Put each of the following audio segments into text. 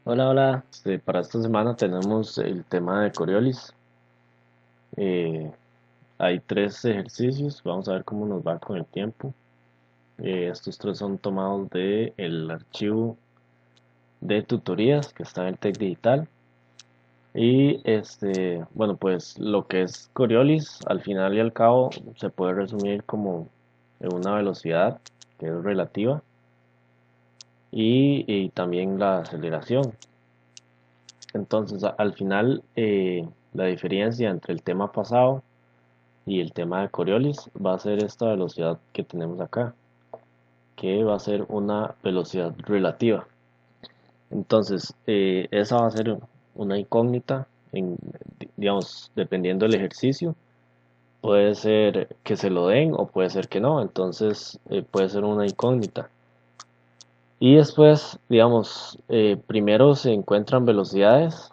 Hola, hola. Para esta semana tenemos el tema de Coriolis. Eh, Hay tres ejercicios. Vamos a ver cómo nos va con el tiempo. Estos tres son tomados de el archivo de tutorías que está en el Tec Digital. Y bueno, pues lo que es Coriolis, al final y al cabo, se puede resumir como en una velocidad que es relativa y también la aceleración. Entonces, al final, la diferencia entre el tema pasado y el tema de Coriolis va a ser esta velocidad que tenemos acá, que va a ser una velocidad relativa. Entonces, esa va a ser una incógnita, digamos, dependiendo del ejercicio. Puede ser que se lo den o puede ser que no, entonces puede ser una incógnita. Y después, digamos, primero se encuentran velocidades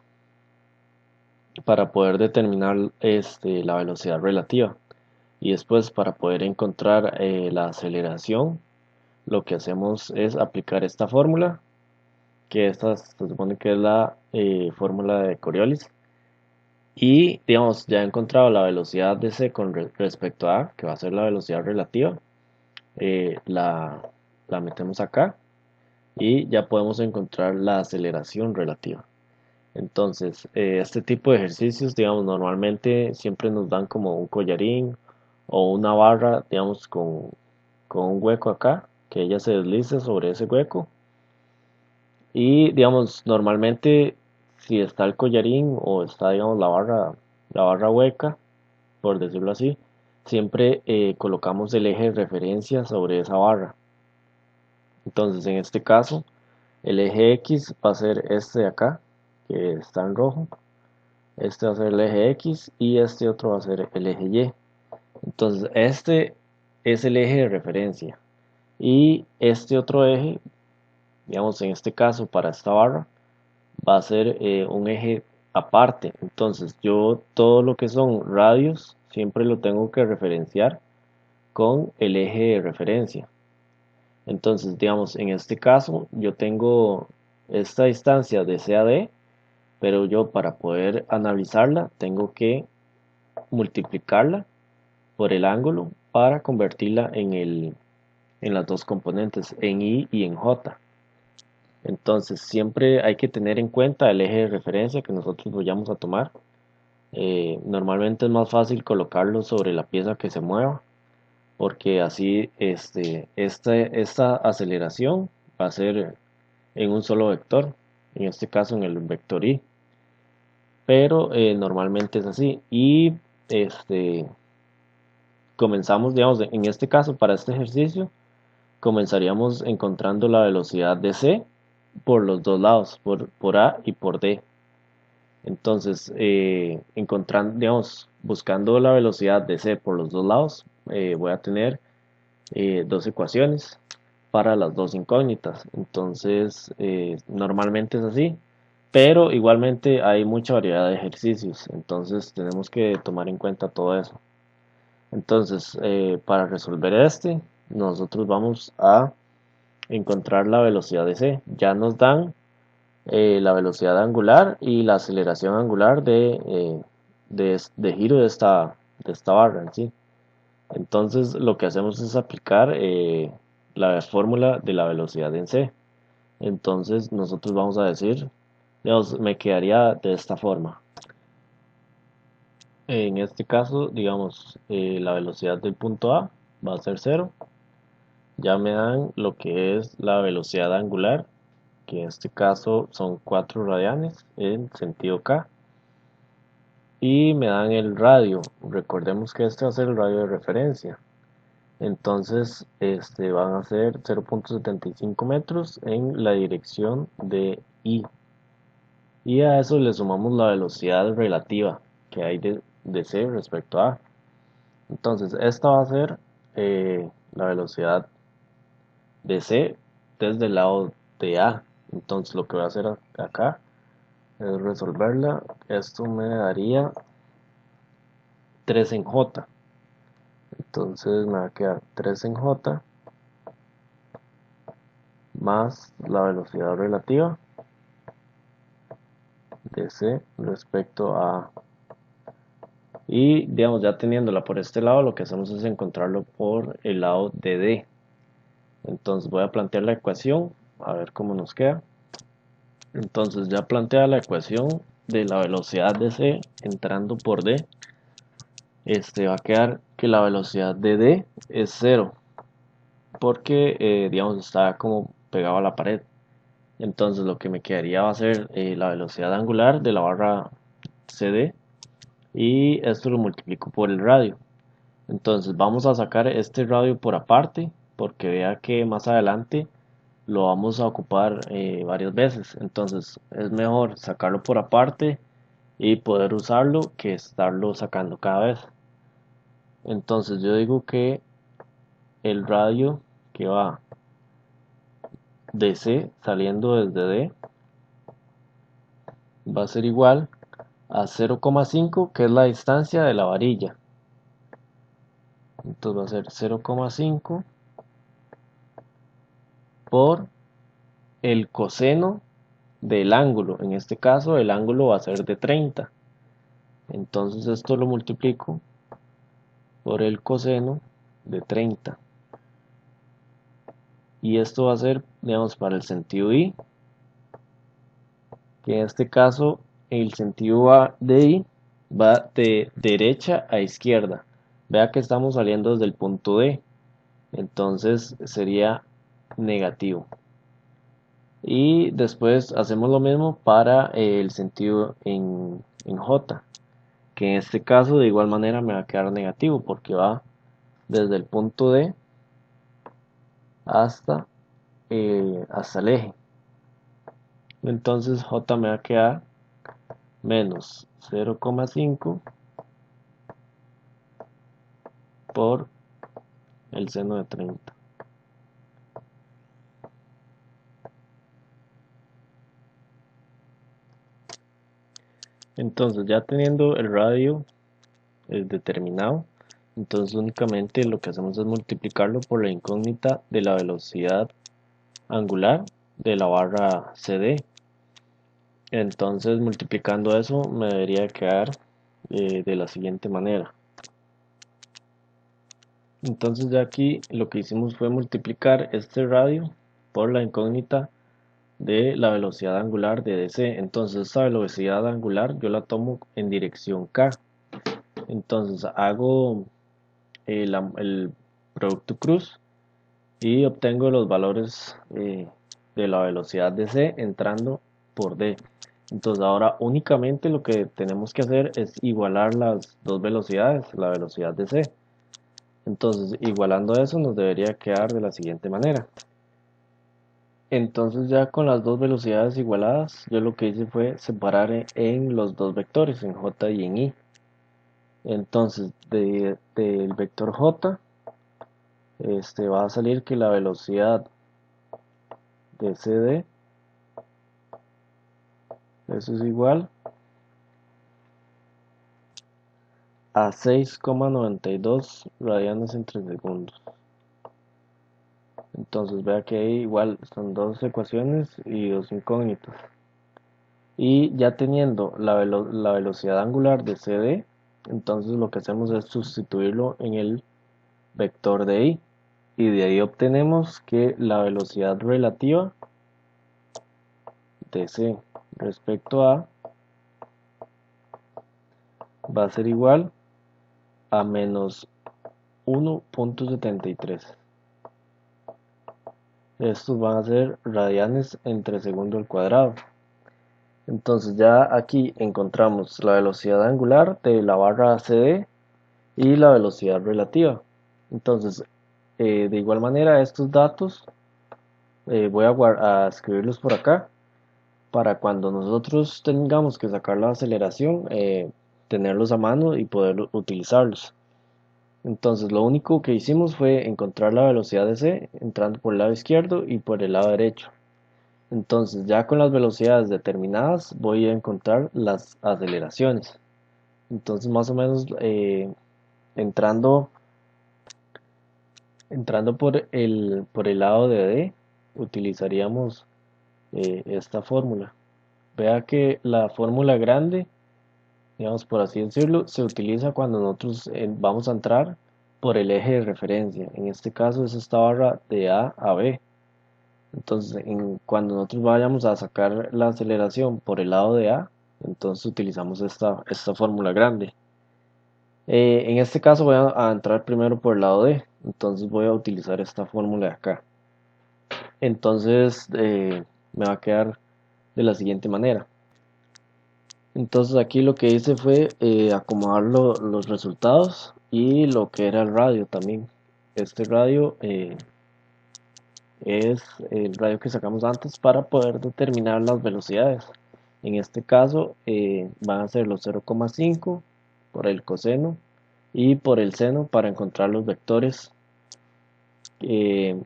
para poder determinar la velocidad relativa. Y después para poder encontrar la aceleración, lo que hacemos es aplicar esta fórmula, que esta se supone que es la fórmula de Coriolis. Y digamos, ya he encontrado la velocidad de c con respecto a, que va a ser la velocidad relativa, eh, la, la metemos acá y ya podemos encontrar la aceleración relativa. Entonces, este tipo de ejercicios, digamos, normalmente siempre nos dan como un collarín o una barra, digamos, con un hueco acá, que ella se deslice sobre ese hueco. Y, digamos, normalmente si está el collarín o está, digamos, la barra hueca, por decirlo así, siempre colocamos el eje de referencia sobre esa barra. Entonces, en este caso, el eje X va a ser este de acá, que está en rojo. Este va a ser el eje X y este otro va a ser el eje Y. Entonces, este es el eje de referencia. Y este otro eje, digamos en este caso para esta barra, va a ser un eje aparte. Entonces, yo todo lo que son radios siempre lo tengo que referenciar con el eje de referencia. Entonces, digamos, en este caso, yo tengo esta distancia de C a D, pero yo para poder analizarla tengo que multiplicarla por el ángulo para convertirla en las dos componentes, en I y en J. Entonces siempre hay que tener en cuenta el eje de referencia que nosotros vayamos a tomar. Normalmente es más fácil colocarlo sobre la pieza que se mueva, porque así esta aceleración va a ser en un solo vector, en este caso en el vector I. Pero normalmente es así. Y este, comenzamos, digamos, en este caso, para este ejercicio, comenzaríamos encontrando la velocidad de c por los dos lados, por A y por D. Entonces, encontrando, digamos, buscando la velocidad de c por los dos lados, voy a tener dos ecuaciones para las dos incógnitas. Entonces, normalmente es así, pero igualmente hay mucha variedad de ejercicios, entonces tenemos que tomar en cuenta todo eso. Entonces, para resolver nosotros vamos a encontrar la velocidad de c. Ya nos dan la velocidad angular y la aceleración angular de giro de esta barra en sí. Entonces, lo que hacemos es aplicar la fórmula de la velocidad en c. Entonces, nosotros vamos a decir, digamos, me quedaría de esta forma. En este caso, digamos, la velocidad del punto A va a ser cero. Ya me dan lo que es la velocidad angular, que en este caso son 4 radianes en sentido K. Y me dan el radio. Recordemos que este va a ser el radio de referencia. Entonces, van a ser 0.75 metros en la dirección de I. Y a eso le sumamos la velocidad relativa que hay de C respecto a. Entonces, esta va a ser la velocidad de C desde el lado de A. Entonces, lo que voy a hacer acá es resolverla. Esto me daría 3 en J. Entonces, me va a quedar 3 en J más la velocidad relativa de C respecto a A. Y digamos, ya teniéndola por este lado, lo que hacemos es encontrarlo por el lado de D. Entonces voy a plantear la ecuación, a ver cómo nos queda. Entonces ya plantea la ecuación de la velocidad de C entrando por D. Va a quedar que la velocidad de D es 0, porque digamos está como pegado a la pared. Entonces lo que me quedaría va a ser la velocidad angular de la barra CD, y esto lo multiplico por el radio. Entonces vamos a sacar este radio por aparte, porque vea que más adelante lo vamos a ocupar varias veces. Entonces es mejor sacarlo por aparte y poder usarlo que estarlo sacando cada vez. Entonces yo digo que el radio que va de C saliendo desde D va a ser igual a 0,5, que es la distancia de la varilla. Entonces va a ser 0,5 por el coseno del ángulo. En este caso el ángulo va a ser de 30. Entonces esto lo multiplico por el coseno de 30. Y esto va a ser, digamos, para el sentido I, que en este caso el sentido de I va de derecha a izquierda. Vea que estamos saliendo desde el punto D, entonces sería negativo. Y después hacemos lo mismo para el sentido en J, que en este caso de igual manera me va a quedar negativo, porque va desde el punto D hasta el eje. Entonces J me va a quedar menos 0,5 por el seno de 30. Entonces ya teniendo el radio determinado, entonces únicamente lo que hacemos es multiplicarlo por la incógnita de la velocidad angular de la barra CD. Entonces multiplicando eso me debería quedar de la siguiente manera. Entonces ya aquí lo que hicimos fue multiplicar este radio por la incógnita de la velocidad angular de DC. Entonces esta velocidad angular yo la tomo en dirección K. Entonces hago el producto cruz y obtengo los valores de la velocidad de C entrando por D. Entonces ahora únicamente lo que tenemos que hacer es igualar las dos velocidades, la velocidad de C. Entonces igualando eso nos debería quedar de la siguiente manera. Entonces ya con las dos velocidades igualadas, yo lo que hice fue separar en los dos vectores, en J y en I. Entonces del vector J va a salir que la velocidad de CD, eso es igual a 6,92 radianes entre segundos. Entonces vea que ahí igual son dos ecuaciones y dos incógnitas. Y ya teniendo la velocidad angular de CD, entonces lo que hacemos es sustituirlo en el vector de I. Y de ahí obtenemos que la velocidad relativa de C respecto a va a ser igual a menos 1,73. Estos van a ser radianes entre segundo al cuadrado. Entonces ya aquí encontramos la velocidad angular de la barra CD y la velocidad relativa. Entonces de igual manera estos datos voy a escribirlos por acá para cuando nosotros tengamos que sacar la aceleración tenerlos a mano y poder utilizarlos. Entonces lo único que hicimos fue encontrar la velocidad de C entrando por el lado izquierdo y por el lado derecho. Entonces ya con las velocidades determinadas voy a encontrar las aceleraciones. Entonces más o menos entrando, entrando por el lado de D utilizaríamos esta fórmula. vea que la fórmula grande, digamos por así decirlo, se utiliza cuando nosotros vamos a entrar por el eje de referencia. En este caso es esta barra de A a B. Entonces, cuando nosotros vayamos a sacar la aceleración por el lado de A, entonces utilizamos esta fórmula grande. En este caso voy a entrar primero por el lado D, entonces voy a utilizar esta fórmula de acá. Entonces me va a quedar de la siguiente manera. Entonces aquí lo que hice fue acomodar los resultados y lo que era el radio también. Este radio es el radio que sacamos antes para poder determinar las velocidades. En este caso van a ser los 0,5 por el coseno y por el seno para encontrar los vectores de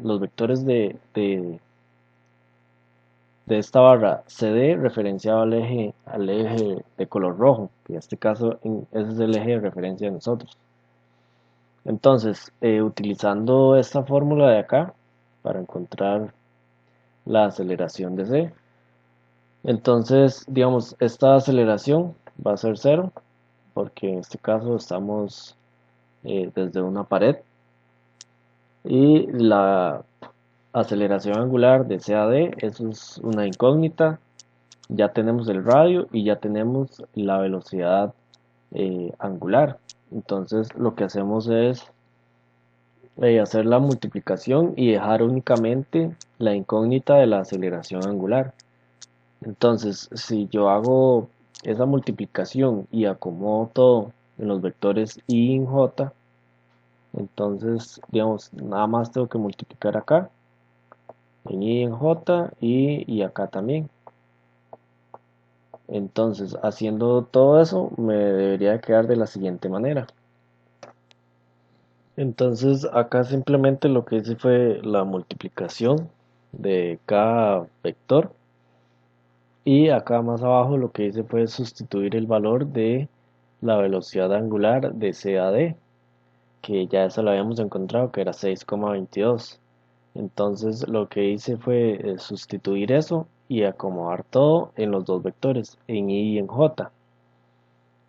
esta barra CD referenciado al eje de color rojo, que en este caso ese es el eje de referencia de nosotros. Entonces, utilizando esta fórmula de acá para encontrar la aceleración de C, entonces, digamos, esta aceleración va a ser cero, porque en este caso estamos desde una pared, y la aceleración angular de CAD, eso es una incógnita. Ya tenemos el radio y ya tenemos la velocidad angular. Entonces lo que hacemos es hacer la multiplicación y dejar únicamente la incógnita de la aceleración angular. Entonces, si yo hago esa multiplicación y acomodo todo en los vectores y en j, entonces, digamos, nada más tengo que multiplicar acá, en y en j y acá también. Entonces, haciendo todo eso, me debería quedar de la siguiente manera. Entonces, acá simplemente lo que hice fue la multiplicación de cada vector. Y acá más abajo lo que hice fue sustituir el valor de la velocidad angular de CAD, que ya eso lo habíamos encontrado, que era 6,22. Entonces lo que hice fue sustituir eso y acomodar todo en los dos vectores, en y en j.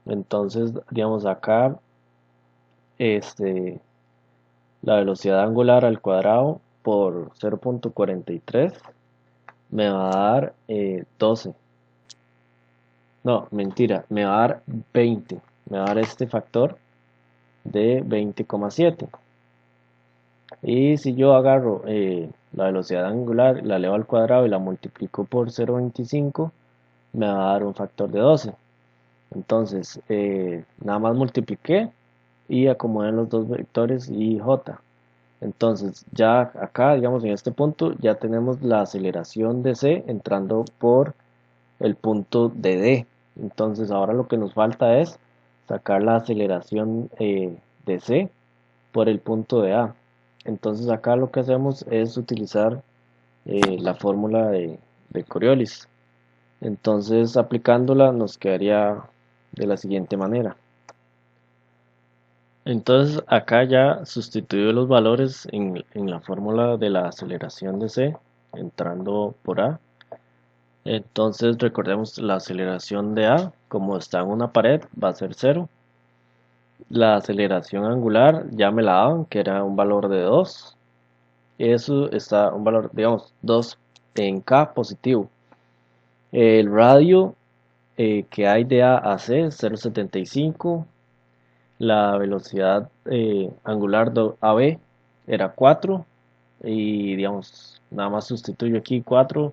Entonces, digamos acá, la velocidad angular al cuadrado por 0,43 me va a dar 12. No, mentira, me va a dar 20. Me va a dar este factor de 20,7. Y si yo agarro la velocidad angular, la elevo al cuadrado y la multiplico por 0,25, me va a dar un factor de 12. Entonces, nada más multipliqué y acomodé los dos vectores y j. Entonces, ya acá, digamos, en este punto, ya tenemos la aceleración de c entrando por el punto de D. Entonces, ahora lo que nos falta es sacar la aceleración de C por el punto de A. Entonces, acá lo que hacemos es utilizar la fórmula de Coriolis. Entonces, aplicándola nos quedaría de la siguiente manera. Entonces, acá ya sustituyo los valores en la fórmula de la aceleración de C entrando por A. Entonces recordemos la aceleración de A, como está en una pared, va a ser 0. La aceleración angular ya me la daban, que era un valor de 2. Eso está un valor, digamos, 2 en K positivo. El radio que hay de A a C es 0,75. La velocidad angular de AB era 4. Y digamos, nada más sustituyo aquí 4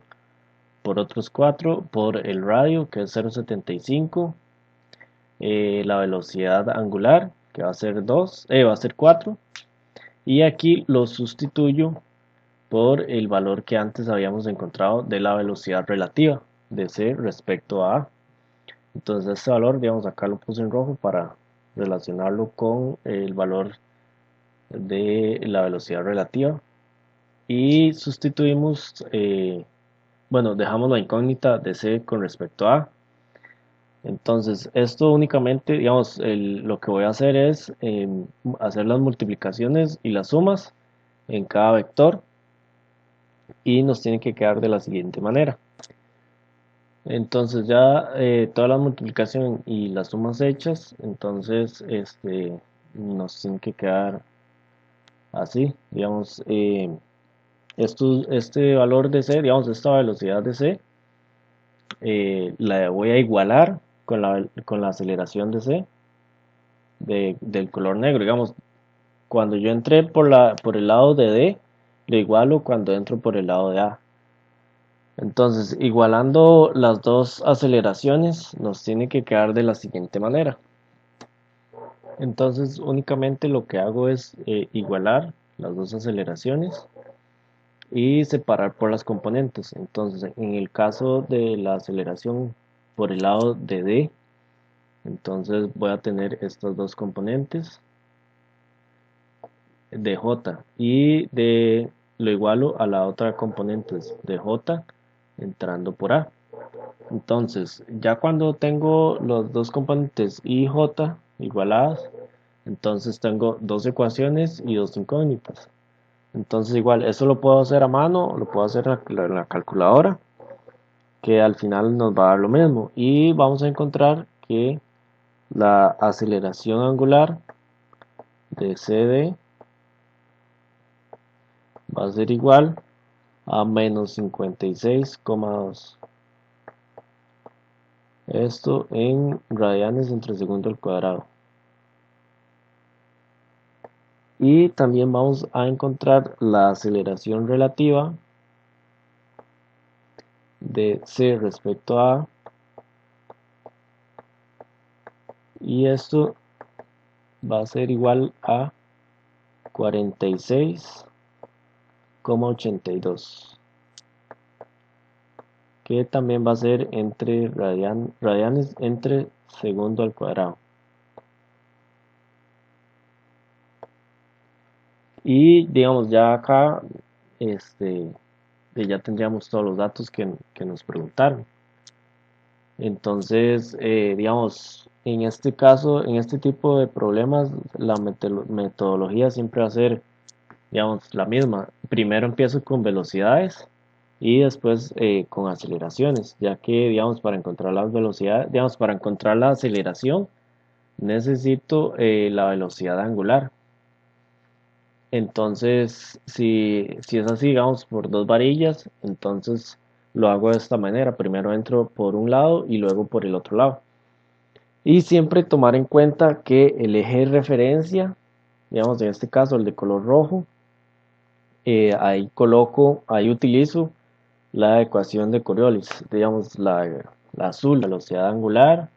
por otros 4 por el radio que es 0,75, la velocidad angular que va a ser 2, va a ser 4, y aquí lo sustituyo por el valor que antes habíamos encontrado de la velocidad relativa de C respecto a A. Entonces este valor, digamos, acá lo puse en rojo para relacionarlo con el valor de la velocidad relativa, y sustituimos bueno, dejamos la incógnita de C con respecto a A. Entonces, esto únicamente, digamos, lo que voy a hacer es hacer las multiplicaciones y las sumas en cada vector, y nos tiene que quedar de la siguiente manera. Entonces ya toda la multiplicación y las sumas hechas, entonces nos tiene que quedar así, digamos, este valor de c, digamos, esta velocidad de c, la voy a igualar con la aceleración de c del color negro, digamos, cuando yo entré por el lado de d, lo igualo cuando entro por el lado de a. Entonces, igualando las dos aceleraciones, nos tiene que quedar de la siguiente manera. Entonces, únicamente lo que hago es igualar las dos aceleraciones y separar por las componentes. Entonces, en el caso de la aceleración por el lado de D, entonces voy a tener estas dos componentes de J y de lo igualo a la otra componente de J entrando por A. Entonces, ya cuando tengo los dos componentes I y J igualadas, entonces tengo dos ecuaciones y dos incógnitas. Entonces igual, eso lo puedo hacer a mano, lo puedo hacer en la calculadora, que al final nos va a dar lo mismo. Y vamos a encontrar que la aceleración angular de CD va a ser igual a menos 56,2. Esto en radianes entre segundo al cuadrado. Y también vamos a encontrar la aceleración relativa de C respecto a A. Y esto va a ser igual a 46,82, que también va a ser entre radianes entre segundo al cuadrado. Y digamos ya acá ya tendríamos todos los datos que nos preguntaron. Entonces, digamos, en este caso, en este tipo de problemas, la metodología siempre va a ser, digamos, la misma. Primero empiezo con velocidades y después con aceleraciones, ya que, digamos, para encontrar las velocidades, digamos, para encontrar la aceleración, necesito la velocidad angular. Entonces, si es así, digamos, por dos varillas, entonces lo hago de esta manera. Primero entro por un lado y luego por el otro lado. Y siempre tomar en cuenta que el eje de referencia, digamos, en este caso el de color rojo, ahí utilizo la ecuación de Coriolis, digamos, la azul, la velocidad angular,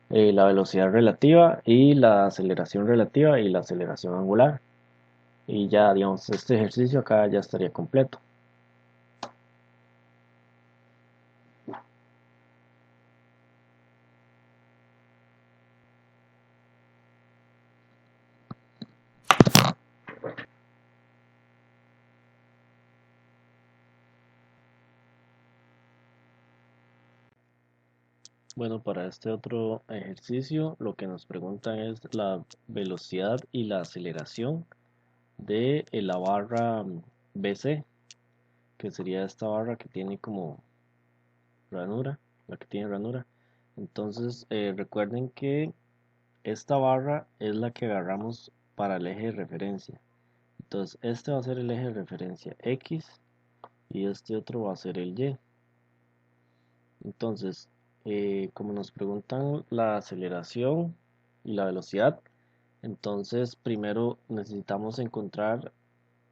la velocidad relativa y la aceleración relativa y la aceleración angular. Y ya, digamos, este ejercicio acá ya estaría completo. Bueno, para este otro ejercicio lo que nos preguntan es la velocidad y la aceleración de la barra BC, que sería esta barra que tiene como ranura, la que tiene ranura. Entonces, recuerden que esta barra es la que agarramos para el eje de referencia. Entonces, este va a ser el eje de referencia X y este otro va a ser el Y. Entonces, como nos preguntan la aceleración y la velocidad, entonces primero necesitamos encontrar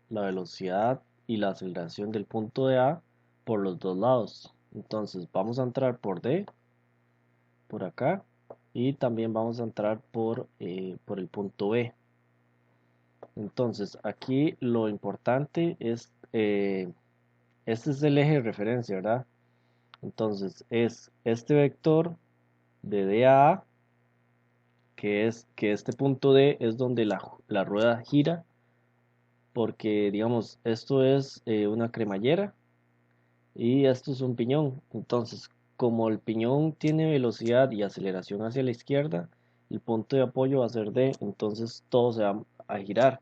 la velocidad y la aceleración del punto de A por los dos lados. Entonces vamos a entrar por D, por acá, y también vamos a entrar por el punto B. Entonces aquí lo importante es, este es el eje de referencia, ¿verdad? Entonces es este vector de D a A, que es que este punto D es donde la rueda gira, porque digamos, esto es una cremallera y esto es un piñón. Entonces, como el piñón tiene velocidad y aceleración hacia la izquierda, el punto de apoyo va a ser D, entonces todo se va a girar.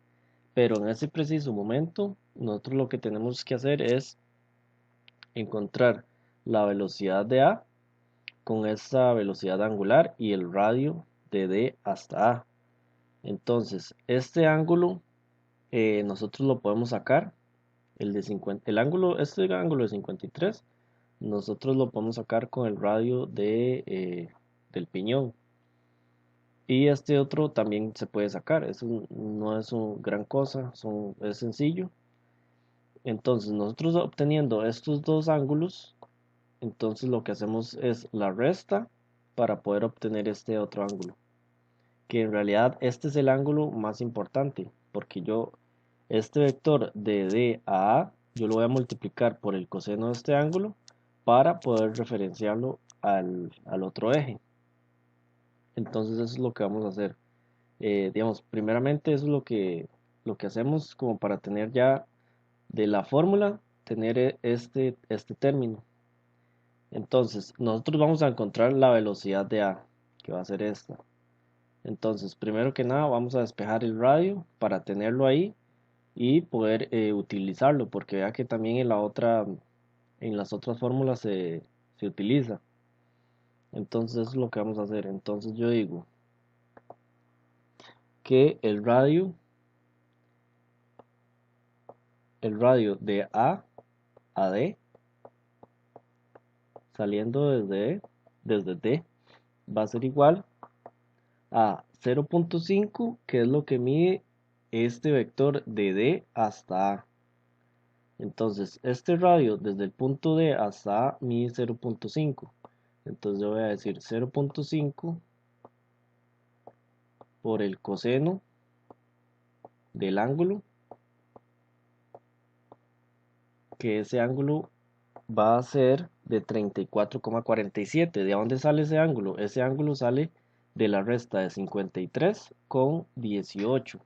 Pero en ese preciso momento, nosotros lo que tenemos que hacer es encontrar la velocidad de A con esta velocidad angular y el radio de D hasta A. Entonces, este ángulo nosotros lo podemos sacar, este ángulo de 53, nosotros lo podemos sacar con el radio del piñón. Y este otro también se puede sacar, eso no es una gran cosa, es sencillo. Entonces, nosotros obteniendo estos dos ángulos, entonces lo que hacemos es la resta para poder obtener este otro ángulo, que en realidad este es el ángulo más importante, porque este vector de D a A, yo lo voy a multiplicar por el coseno de este ángulo para poder referenciarlo al otro eje. Entonces eso es lo que vamos a hacer. Digamos, primeramente eso es lo que hacemos como para tener ya de la fórmula, tener este término. Entonces, nosotros vamos a encontrar la velocidad de A, que va a ser esta. Entonces, primero que nada, vamos a despejar el radio para tenerlo ahí y poder utilizarlo, porque vea que también en las otras fórmulas se utiliza. Entonces, eso es lo que vamos a hacer. Entonces, yo digo que el radio de A a D, saliendo desde D, va a ser igual a 0.5, que es lo que mide este vector de D hasta A. Entonces, este radio desde el punto D hasta A mide 0.5. Entonces yo voy a decir 0.5 por el coseno del ángulo, que ese ángulo va a ser de 34,47. ¿De dónde sale ese ángulo? Ese ángulo sale de la resta de 53 con 18.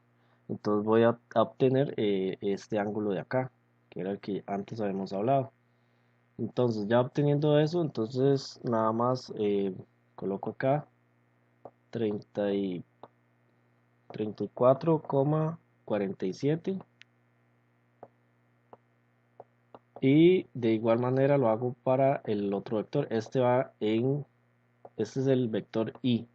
Entonces voy a obtener este ángulo de acá, que era el que antes habíamos hablado. Entonces ya obteniendo eso, entonces nada más coloco acá 34,47 y de igual manera lo hago para el otro vector. Este es el vector y.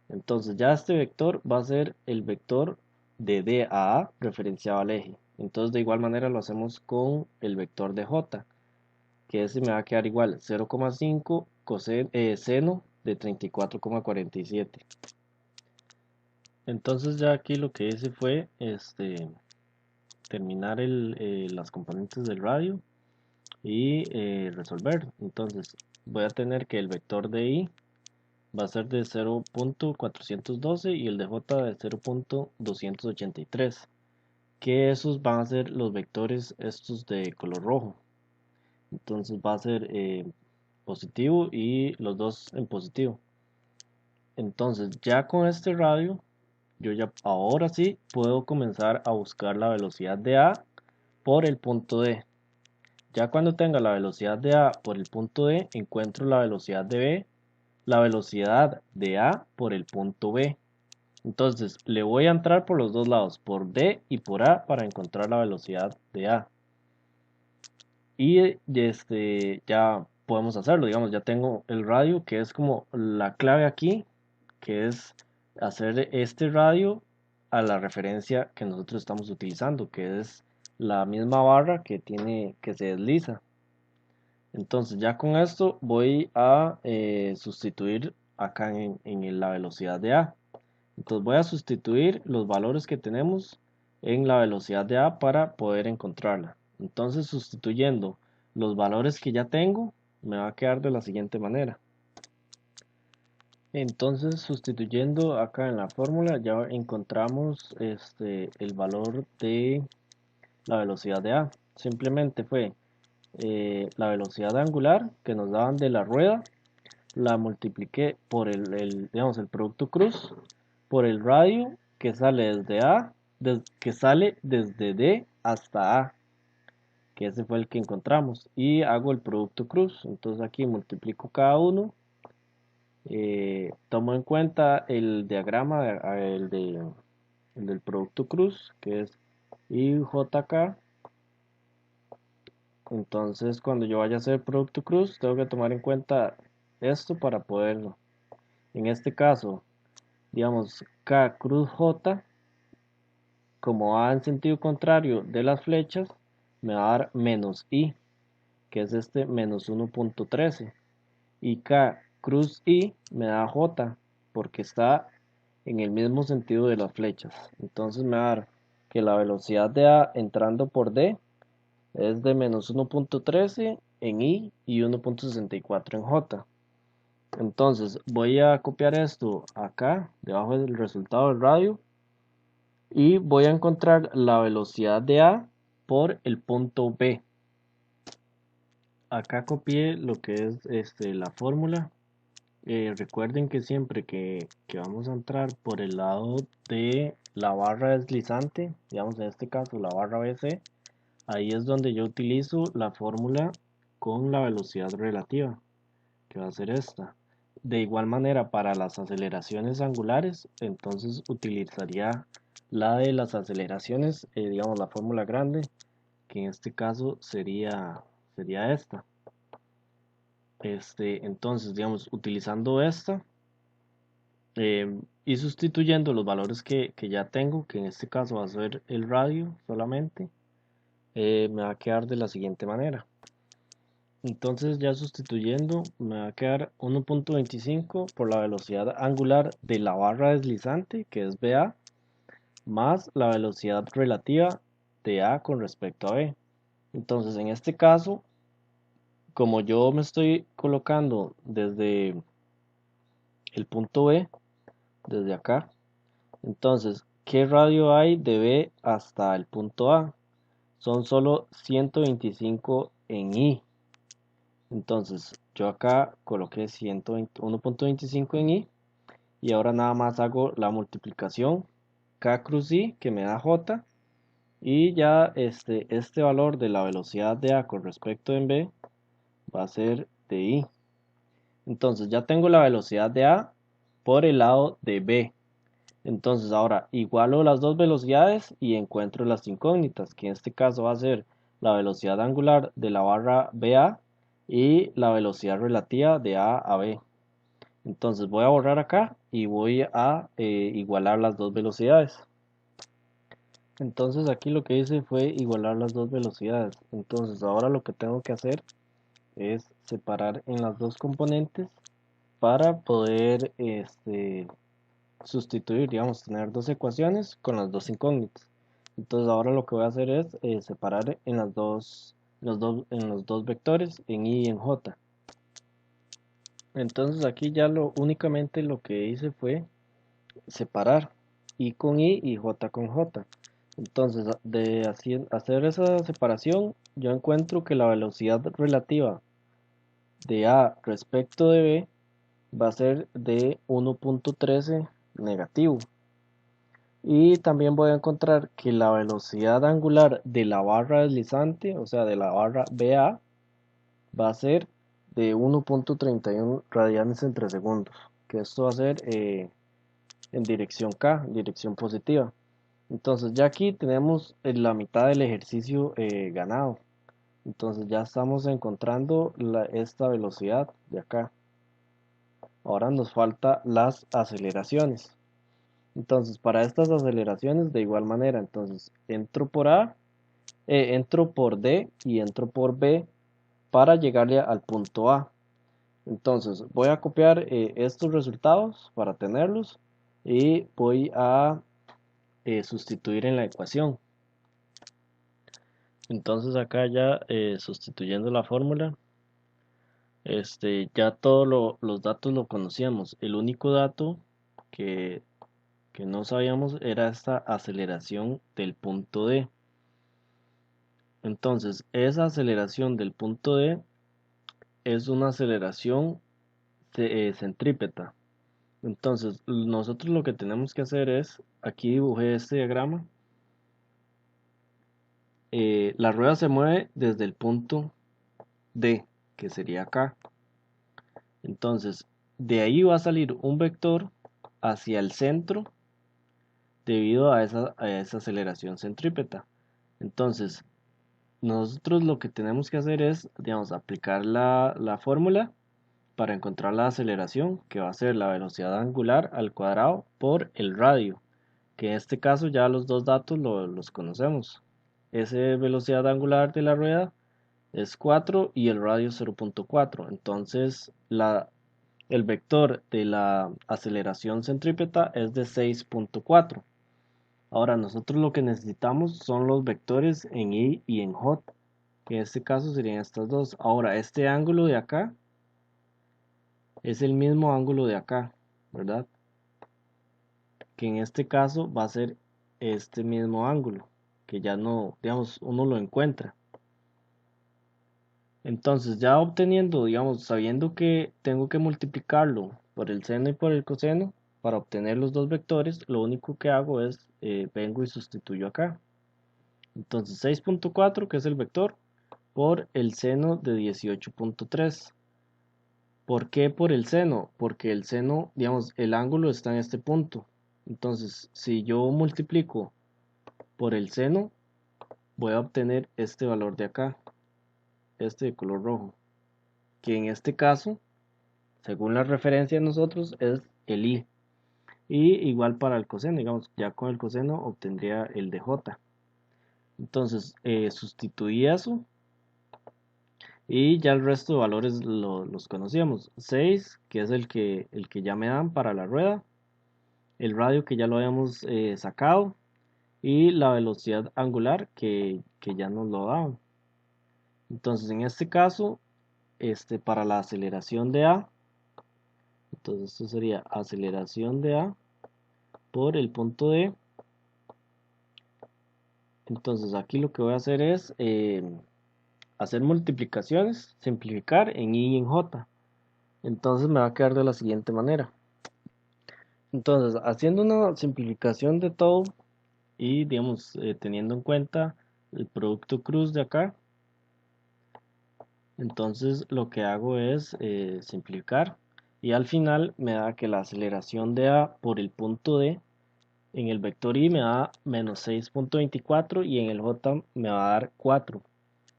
Entonces ya este vector va a ser el vector de D a A referenciado al eje. Entonces de igual manera lo hacemos con el vector de J, que ese me va a quedar igual 0,5 seno de 34,47. Entonces ya aquí lo que hice fue terminar las componentes del radio y resolver. Entonces voy a tener que el vector de I va a ser de 0.412 y el de J de 0.283, que esos van a ser los vectores estos de color rojo. Entonces va a ser positivo y los dos en positivo. Entonces ya con este radio yo ya ahora sí puedo comenzar a buscar la velocidad de A por el punto D. Ya cuando tenga la velocidad de A por el punto D, encuentro la velocidad de B, la velocidad de A por el punto B. Entonces le voy a entrar por los dos lados, por D y por A, para encontrar la velocidad de A. Y ya podemos hacerlo, digamos, ya tengo el radio, que es como la clave aquí, que es hacer este radio a la referencia que nosotros estamos utilizando, que es la misma barra que se desliza. Entonces ya con esto voy a sustituir acá en la velocidad de A. Entonces voy a sustituir los valores que tenemos en la velocidad de A para poder encontrarla. Entonces sustituyendo los valores que ya tengo, me va a quedar de la siguiente manera. Entonces sustituyendo acá en la fórmula ya encontramos el valor de la velocidad de A. Simplemente fue la velocidad angular que nos daban de la rueda, la multipliqué por digamos, el producto cruz, por el radio que sale desde A, que sale desde D hasta A, que ese fue el que encontramos, y hago el producto cruz. Entonces aquí multiplico cada uno, tomo en cuenta el diagrama, el del producto cruz, que es IJK. Entonces cuando yo vaya a hacer producto cruz tengo que tomar en cuenta esto para poder, en este caso, digamos, K cruz J, como va en sentido contrario de las flechas, me va a dar menos I, que es este menos 1.13. Y K cruz I me da J, porque está en el mismo sentido de las flechas. Entonces me va a dar que la velocidad de A entrando por D es de menos 1.13 en I y 1.64 en J. Entonces voy a copiar esto acá, debajo del resultado del radio, y voy a encontrar la velocidad de A por el punto B. Acá copié lo que es la fórmula. Recuerden que siempre que vamos a entrar por el lado de la barra deslizante, digamos en este caso la barra BC, ahí es donde yo utilizo la fórmula con la velocidad relativa, que va a ser esta. De igual manera para las aceleraciones angulares, entonces utilizaría la de las aceleraciones, digamos la fórmula grande, que en este caso sería esta. Entonces, digamos, utilizando esta y sustituyendo los valores que ya tengo, que en este caso va a ser el radio solamente, me va a quedar de la siguiente manera. Entonces ya sustituyendo me va a quedar 1.25 por la velocidad angular de la barra deslizante, que es BA, más la velocidad relativa de A con respecto a B. Entonces en este caso, como yo me estoy colocando desde el punto B, desde acá, entonces, ¿qué radio hay de B hasta el punto A? Son solo 125 en I. Entonces, yo acá coloqué 1.25 en I y ahora nada más hago la multiplicación K cruz I que me da J y ya este valor de la velocidad de A con respecto en B va a ser de I. Entonces, ya tengo la velocidad de A por el lado de B. Entonces ahora igualo las dos velocidades y encuentro las incógnitas, que en este caso va a ser la velocidad angular de la barra BA y la velocidad relativa de A a B. Entonces voy a borrar acá y voy a igualar las dos velocidades. Entonces aquí lo que hice fue igualar las dos velocidades. Entonces ahora lo que tengo que hacer es separar en las dos componentes para poder sustituir, digamos, tener dos ecuaciones con las dos incógnitas. Entonces ahora lo que voy a hacer es separar en en los dos vectores, en y y en j. Entonces aquí ya únicamente lo que hice fue separar y con y j con j. Entonces de hacer esa separación, yo encuentro que la velocidad relativa de A respecto de B va a ser de 1.13 negativo. Y también voy a encontrar que la velocidad angular de la barra deslizante, o sea, de la barra BA, va a ser de 1.31 radianes entre segundos, que esto va a ser en dirección K, dirección positiva. Entonces ya aquí tenemos la mitad del ejercicio ganado. Entonces ya estamos encontrando esta velocidad de acá. Ahora nos falta las aceleraciones. Entonces, para estas aceleraciones de igual manera, entonces entro por A, entro por D y entro por B para llegarle al punto A. Entonces, voy a copiar estos resultados para tenerlos y voy a sustituir en la ecuación. Entonces, acá ya sustituyendo la fórmula, ya todos los datos lo conocíamos. El único dato que, que no sabíamos era esta aceleración del punto D. Entonces, esa aceleración del punto D es una aceleración centrípeta. Entonces, nosotros lo que tenemos que hacer es, aquí dibujé este diagrama, la rueda se mueve desde el punto D, que sería acá. Entonces, de ahí va a salir un vector hacia el centro debido a esa aceleración centrípeta. Entonces, nosotros lo que tenemos que hacer es, digamos, aplicar la fórmula para encontrar la aceleración, que va a ser la velocidad angular al cuadrado por el radio, que en este caso ya los dos datos los conocemos. Esa velocidad angular de la rueda es 4 y el radio 0.4. Entonces el vector de la aceleración centrípeta es de 6.4. Ahora nosotros lo que necesitamos son los vectores en y y en j, que en este caso serían estas dos. Ahora este ángulo de acá es el mismo ángulo de acá, ¿verdad? Que en este caso va a ser este mismo ángulo, que ya no, digamos, uno lo encuentra. Entonces ya obteniendo, digamos, sabiendo que tengo que multiplicarlo por el seno y por el coseno para obtener los dos vectores, lo único que hago es vengo y sustituyo acá. Entonces 6.4, que es el vector, por el seno de 18.3. ¿Por qué por el seno? Porque el seno, digamos, el ángulo está en este punto. Entonces, si yo multiplico por el seno, voy a obtener este valor de acá, este de color rojo, que en este caso, según la referencia de nosotros, es el i. Y igual para el coseno, digamos, ya con el coseno obtendría el de j. Entonces, sustituí eso y ya el resto de valores los conocíamos. 6, que es el que ya me dan para la rueda, el radio que ya lo habíamos sacado y la velocidad angular que ya nos lo daban. Entonces, en este caso, para la aceleración de A, entonces esto sería aceleración de A por el punto D. Entonces aquí lo que voy a hacer es hacer multiplicaciones, simplificar en I y en J. Entonces me va a quedar de la siguiente manera. Entonces, haciendo una simplificación de todo y digamos teniendo en cuenta el producto cruz de acá, entonces lo que hago es simplificar y al final me da que la aceleración de A por el punto D en el vector I me da menos 6.24 y en el J me va a dar 4.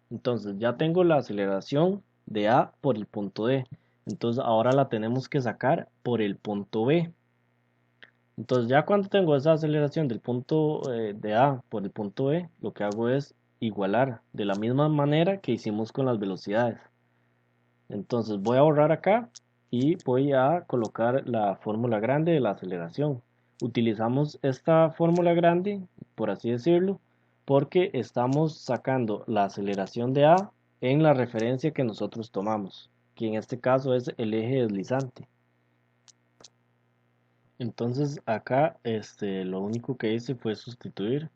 Entonces ya tengo la aceleración de A por el punto D. Entonces ahora la tenemos que sacar por el punto B. Entonces ya cuando tengo esa aceleración del punto de A por el punto B, lo que hago es igualar de la misma manera que hicimos con las velocidades. Entonces voy a borrar acá y voy a colocar la fórmula grande de la aceleración. Utilizamos esta fórmula grande, por así decirlo, porque estamos sacando la aceleración de A en la referencia que nosotros tomamos, que en este caso es el eje deslizante. Entonces acá lo único que hice fue sustituir.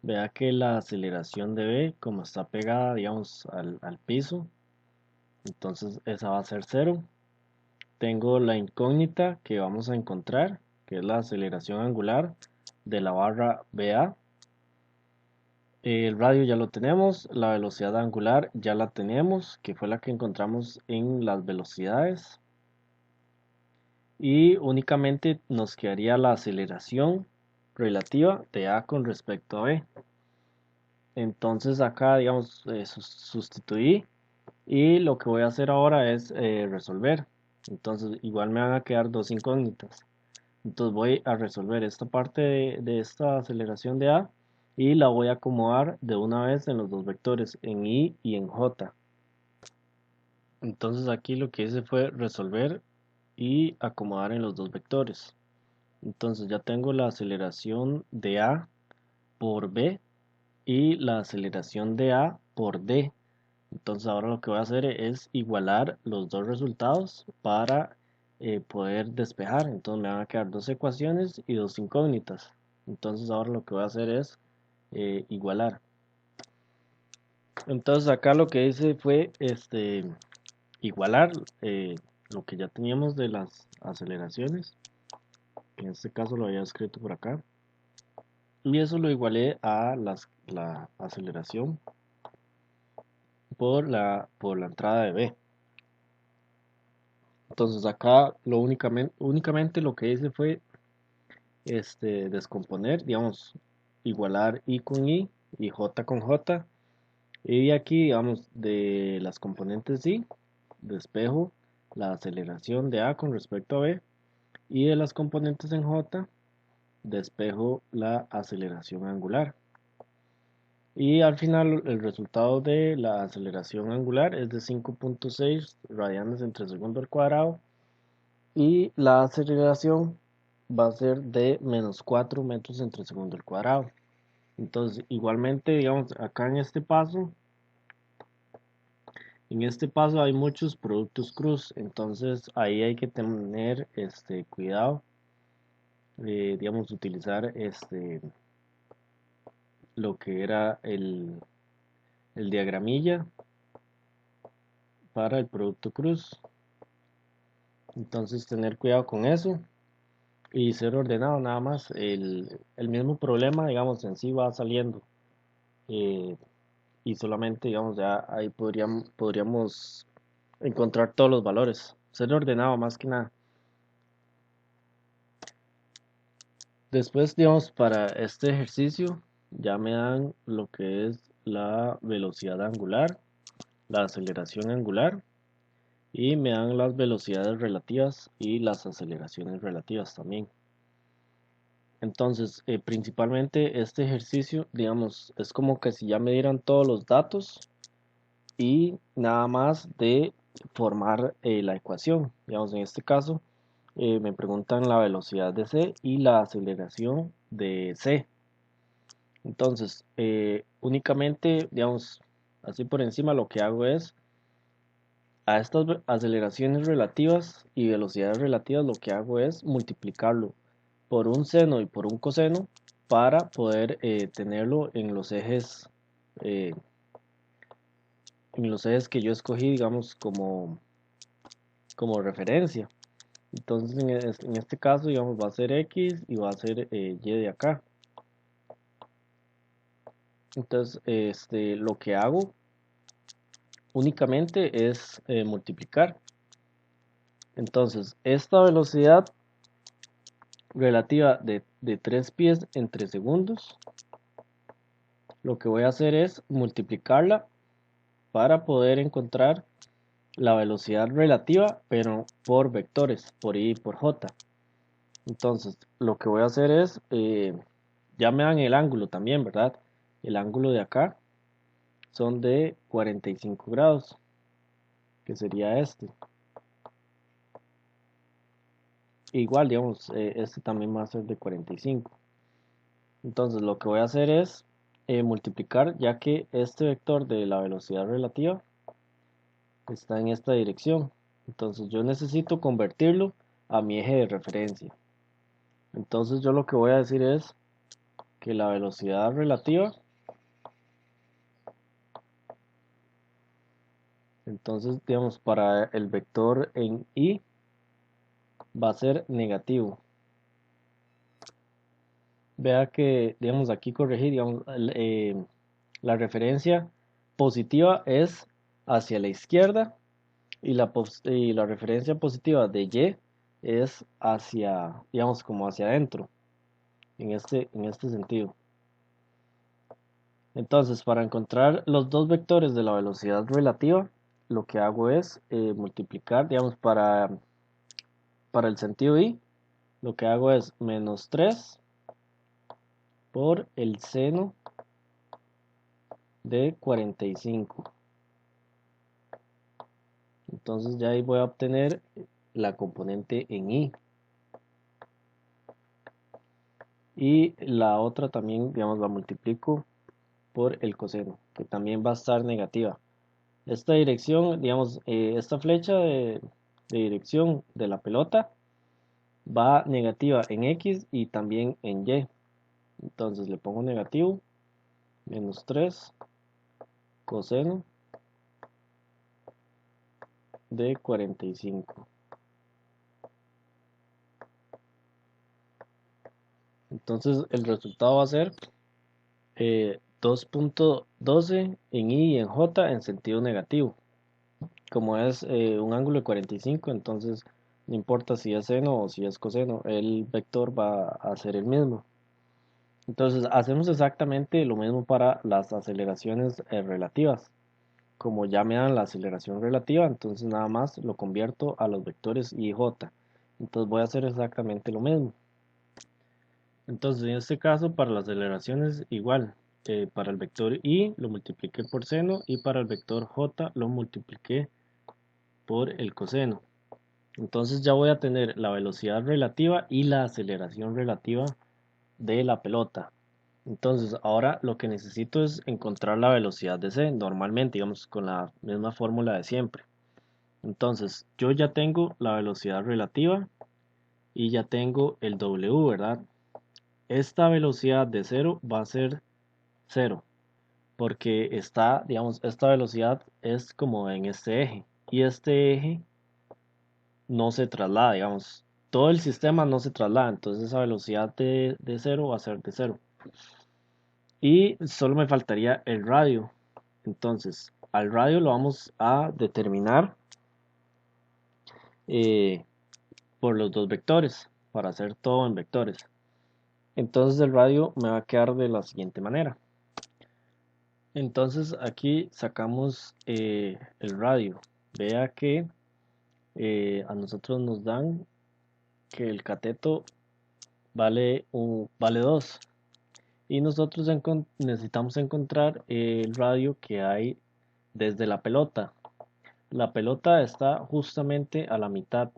Vea que la aceleración de B, como está pegada, digamos, al piso, entonces esa va a ser 0. Tengo la incógnita que vamos a encontrar, que es la aceleración angular de la barra BA. El radio ya lo tenemos, la velocidad angular ya la tenemos, que fue la que encontramos en las velocidades. Y únicamente nos quedaría la aceleración relativa de A con respecto a B. Entonces acá, digamos, sustituí y lo que voy a hacer ahora es resolver. Entonces igual me van a quedar dos incógnitas. Entonces voy a resolver esta parte de esta aceleración de A y la voy a acomodar de una vez en los dos vectores, en I y en J. Entonces aquí lo que hice fue resolver y acomodar en los dos vectores. Entonces ya tengo la aceleración de A por B y la aceleración de A por D. Entonces ahora lo que voy a hacer es igualar los dos resultados para poder despejar. Entonces me van a quedar dos ecuaciones y dos incógnitas. Entonces ahora lo que voy a hacer es igualar. Entonces acá lo que hice fue igualar lo que ya teníamos de las aceleraciones. En este caso lo había escrito por acá. Y eso lo igualé a la aceleración por la entrada de B. Entonces acá únicamente lo que hice fue descomponer, digamos, igualar I con I y J con J. Y aquí, digamos, de las componentes I, despejo la aceleración de A con respecto a B, y de las componentes en J despejo la aceleración angular. Y al final el resultado de la aceleración angular es de 5.6 radianes entre segundo al cuadrado, y la aceleración va a ser de menos 4 metros entre segundo al cuadrado. Entonces, igualmente, digamos, acá en este paso hay muchos productos cruz, entonces ahí hay que tener cuidado, digamos, utilizar lo que era el diagramilla para el producto cruz. Entonces, tener cuidado con eso y ser ordenado nada más. El mismo problema, digamos, en sí va saliendo. eh, y solamente, digamos, ya ahí podríamos encontrar todos los valores. Ser ordenado más que nada. Después, digamos, para este ejercicio ya me dan lo que es la velocidad angular, la aceleración angular, y me dan las velocidades relativas y las aceleraciones relativas también. Entonces, principalmente este ejercicio, digamos, es como que si ya me dieran todos los datos y nada más de formar la ecuación. Digamos, en este caso, me preguntan la velocidad de C y la aceleración de C. Entonces, únicamente, digamos, así por encima lo que hago es, a estas aceleraciones relativas y velocidades relativas, lo que hago es multiplicarlo por un seno y por un coseno para poder tenerlo eh, en los ejes que yo escogí, digamos, como referencia. Entonces, en este caso, digamos, va a ser X y va a ser Y de acá. Entonces, lo que hago únicamente es multiplicar. Entonces, esta velocidad relativa de 3 pies entre segundos, lo que voy a hacer es multiplicarla para poder encontrar la velocidad relativa, pero por vectores, por I y por J. Entonces, lo que voy a hacer es, ya me dan el ángulo también, ¿verdad? El ángulo de acá son de 45 grados, que sería este. Igual, digamos, este también va a ser de 45. Entonces, lo que voy a hacer es multiplicar, ya que este vector de la velocidad relativa está en esta dirección. Entonces, yo necesito convertirlo a mi eje de referencia. Entonces, yo lo que voy a decir es que la velocidad relativa, entonces, digamos, para el vector en y va a ser negativo. Vea que, digamos, aquí corregir, digamos, la referencia positiva es hacia la izquierda, y la referencia positiva de Y es hacia, digamos, como hacia adentro, en este sentido. Entonces, para encontrar los dos vectores de la velocidad relativa, lo que hago es multiplicar, digamos, para el sentido Y, lo que hago es menos 3 por el seno de 45. Entonces ya ahí voy a obtener la componente en Y. Y la otra también, digamos, la multiplico por el coseno, que también va a estar negativa. Esta dirección, digamos, esta flecha de dirección de la pelota va negativa en X y también en Y. Entonces le pongo negativo, menos 3 coseno de 45. Entonces el resultado va a ser 2.12 en Y y en J en sentido negativo. Como es un ángulo de 45, entonces no importa si es seno o si es coseno, el vector va a ser el mismo. Entonces hacemos exactamente lo mismo para las aceleraciones relativas. como ya me dan la aceleración relativa, entonces nada más lo convierto a los vectores y j. Entonces voy a hacer exactamente lo mismo. Entonces en este caso para la aceleración es igual. Para el vector y lo multipliqué por seno y para el vector j lo multipliqué por el coseno. Entonces ya voy a tener la velocidad relativa y la aceleración relativa de la pelota. Entonces ahora lo que necesito es encontrar la velocidad de c, normalmente digamos con la misma fórmula de siempre. Entonces yo ya tengo la velocidad relativa y ya tengo el w, ¿verdad? Esta velocidad de cero va a ser cero porque está, digamos, esta velocidad es como en este eje y este eje no se traslada, digamos, todo el sistema no se traslada, entonces esa velocidad de cero va a ser de cero. Y solo me faltaría el radio. Entonces, al radio lo vamos a determinar eh, por los dos vectores, para hacer todo en vectores. Entonces el radio me va a quedar de la siguiente manera. Entonces aquí sacamos el radio. Vea que a nosotros nos dan que el cateto vale 2 y nosotros necesitamos encontrar el radio que hay desde la pelota. La pelota está justamente a la mitad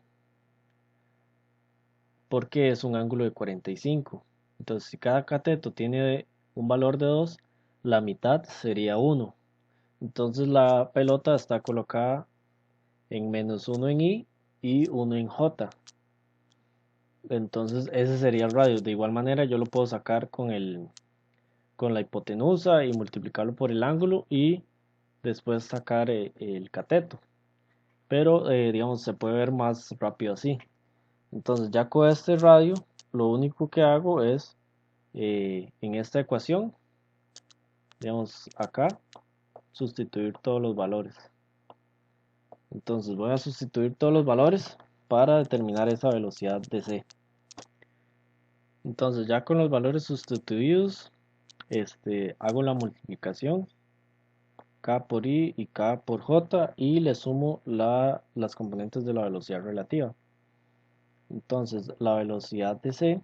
porque es un ángulo de 45. Entonces si cada cateto tiene un valor de 2, la mitad sería 1. Entonces la pelota está colocada en -1 en I y 1 en J. Entonces ese sería el radio. De igual manera yo lo puedo sacar con la hipotenusa y multiplicarlo por el ángulo y después sacar el cateto. Pero digamos se puede ver más rápido así. Entonces ya con este radio lo único que hago es en esta ecuación, digamos acá, sustituir todos los valores. Entonces voy a sustituir todos los valores para determinar esa velocidad de c. Entonces ya con los valores sustituidos, hago la multiplicación k por i y k por j y le sumo las componentes de la velocidad relativa. Entonces la velocidad de c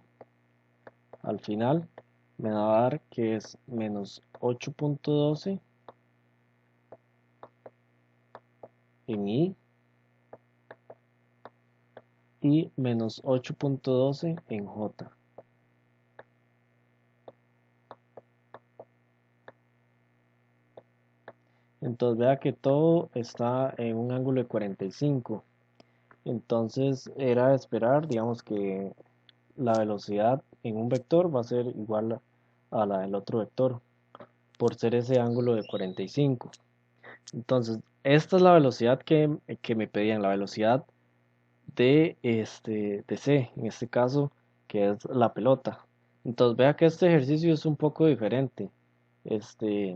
al final me va a dar que es menos 8.12 en i y menos 8.12 en j. Entonces vea que todo está en un ángulo de 45. Entonces era de esperar, digamos que la velocidad en un vector va a ser igual a la del otro vector por ser ese ángulo de 45. Entonces esta es la velocidad que me pedían, la velocidad de C, en este caso que es la pelota. Entonces vea que este ejercicio es un poco diferente. Este,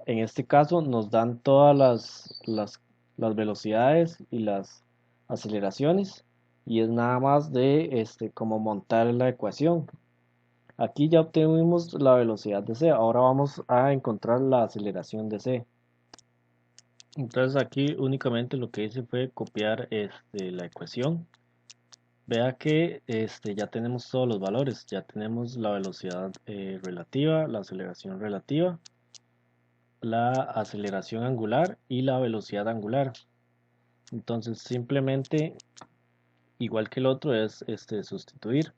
en este caso nos dan todas las velocidades y las aceleraciones y es nada más de como montar la ecuación. Aquí ya obtuvimos la velocidad de c, ahora vamos a encontrar la aceleración de c. Entonces aquí únicamente lo que hice fue copiar la ecuación. Vea que ya tenemos todos los valores, ya tenemos la velocidad relativa, la aceleración relativa, la aceleración angular y la velocidad angular. Entonces simplemente, igual que el otro, es sustituir.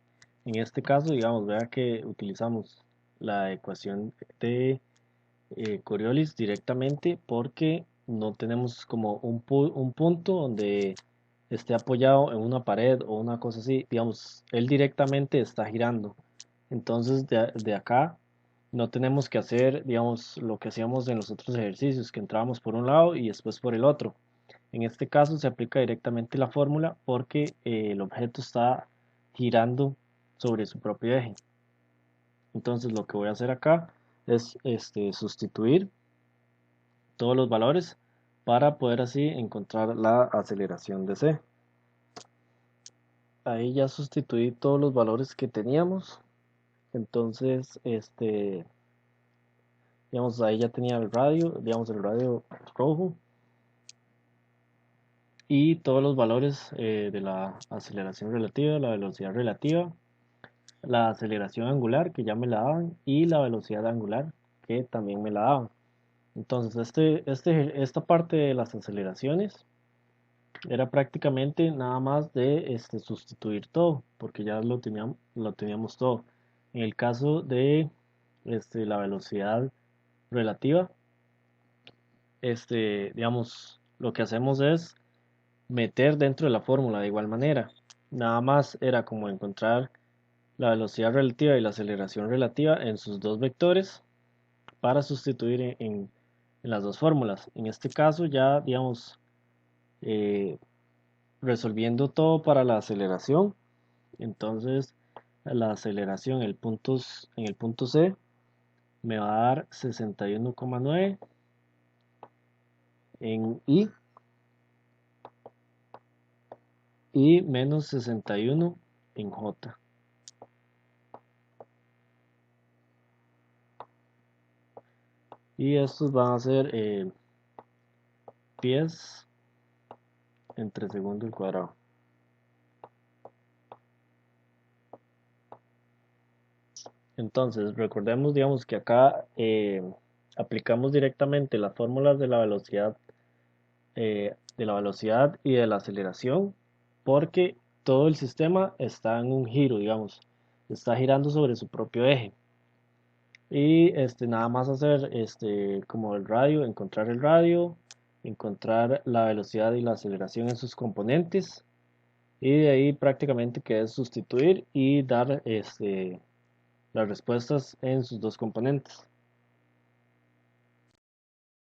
En este caso, digamos, vea que utilizamos la ecuación de Coriolis directamente porque no tenemos como un punto donde esté apoyado en una pared o una cosa así. Digamos, él directamente está girando. Entonces de acá no tenemos que hacer, digamos, lo que hacíamos en los otros ejercicios, que entrábamos por un lado y después por el otro. En este caso se aplica directamente la fórmula porque el objeto está girando sobre su propio eje. Entonces lo que voy a hacer acá es sustituir todos los valores para poder así encontrar la aceleración de c. Ahí ya sustituí todos los valores que teníamos. Entonces digamos, ahí ya tenía el radio, digamos, el radio rojo y todos los valores de la aceleración relativa, la velocidad relativa, la aceleración angular que ya me la daban y la velocidad angular que también me la daban. Entonces, esta parte de las aceleraciones era prácticamente nada más de sustituir todo, porque ya lo teníamos todo. En el caso de la velocidad relativa, digamos, lo que hacemos es meter dentro de la fórmula de igual manera. Nada más era como encontrar la velocidad relativa y la aceleración relativa en sus dos vectores para sustituir en las dos fórmulas. En este caso ya, digamos, eh, resolviendo todo para la aceleración, entonces la aceleración en el punto C me va a dar 61,9 en I y menos 61 en J. Y estos van a ser pies entre segundo al cuadrado. Entonces, recordemos, digamos, que acá aplicamos directamente las fórmulas de la velocidad y de la aceleración, porque todo el sistema está en un giro, digamos, está girando sobre su propio eje. Y nada más hacer como el radio, encontrar la velocidad y la aceleración en sus componentes, y de ahí prácticamente que es sustituir y dar las respuestas en sus dos componentes.